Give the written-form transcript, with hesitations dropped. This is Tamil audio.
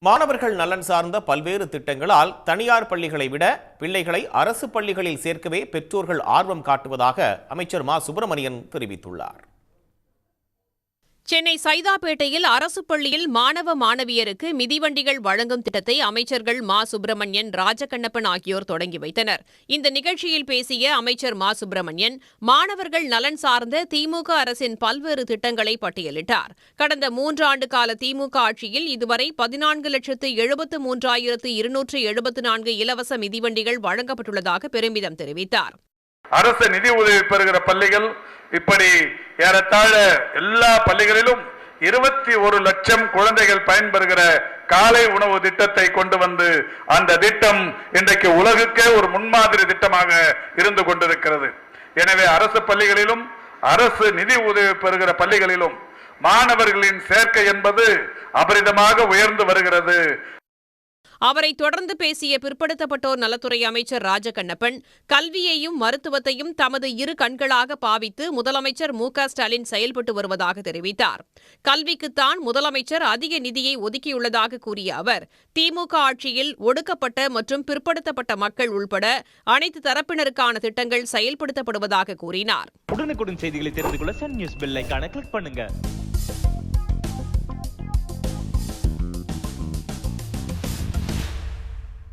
மாணவர்கள் நலன் சார்ந்த பல்வேறு திட்டங்களால் தனியார் பள்ளிகளை விட பிள்ளைகளை அரசு பள்ளிகளில் சேர்க்கவே பெற்றோர்கள் ஆர்வம் காட்டுவதாக அமைச்சர் மா சுப்பிரமணியன் தெரிவித்துள்ளார். சென்னை சைதாப்பேட்டையில் அரசு பள்ளியில் மாணவ மாணவியருக்கு மிதிவண்டிகள் வழங்கும் திட்டத்தை அமைச்சர்கள் மா சுப்பிரமணியன், ராஜகண்ணப்பன் ஆகியோர் தொடங்கி வைத்தனர். இந்த நிகழ்ச்சியில் பேசிய அமைச்சர் மா சுப்பிரமணியன், மாணவர்கள் நலன் சார்ந்த திமுக அரசின் பல்வேறு திட்டங்களை பட்டியலிட்டார். கடந்த 3 ஆண்டு கால திமுக ஆட்சியில் இதுவரை 14,73,274 இலவச மிதிவண்டிகள் வழங்கப்பட்டுள்ளதாக பெருமிதம் தெரிவித்தார். அரசு நிதி உதவி பெறுகிற பள்ளிகள் இப்படி ஏறத்தாழ எல்லா பள்ளிகளிலும் 21 லட்சம் குழந்தைகள் பயன்பெறுகிற காலை உணவு திட்டத்தை கொண்டு வந்து அந்த திட்டம் இன்றைக்கு உலகுக்கே ஒரு முன்மாதிரி திட்டமாக இருந்து கொண்டிருக்கிறது. எனவே அரசு பள்ளிகளிலும் அரசு நிதி உதவி பெறுகிற பள்ளிகளிலும் மாணவர்களின் சேர்க்கை என்பது அபரிதமாக உயர்ந்து வருகிறது. அவரை தொடர்ந்து பேசிய பிற்படுத்தப்பட்டோர் நலத்துறை அமைச்சர் ராஜகண்ணப்பன், கல்வியையும் மருத்துவத்தையும் தமது இரு கண்களாக பாவித்து முதலமைச்சர் மு.க.ஸ்டாலின் செயல்பட்டு வருவதாக தெரிவித்தார். கல்விக்குத்தான் முதலமைச்சர் அதிக நிதியை ஒதுக்கியுள்ளதாக கூறிய அவர், திமுக ஆட்சியில் ஒடுக்கப்பட்ட மற்றும் பிற்படுத்தப்பட்ட மக்கள் உள்பட அனைத்து தரப்பினருக்கான திட்டங்கள் செயல்படுத்தப்படுவதாக கூறினார். உடனுக்குடன் செய்திகளை தெரிந்து கொள்ள சன் நியூஸ் பெல் ஐகானை கிளிக் பண்ணுங்க.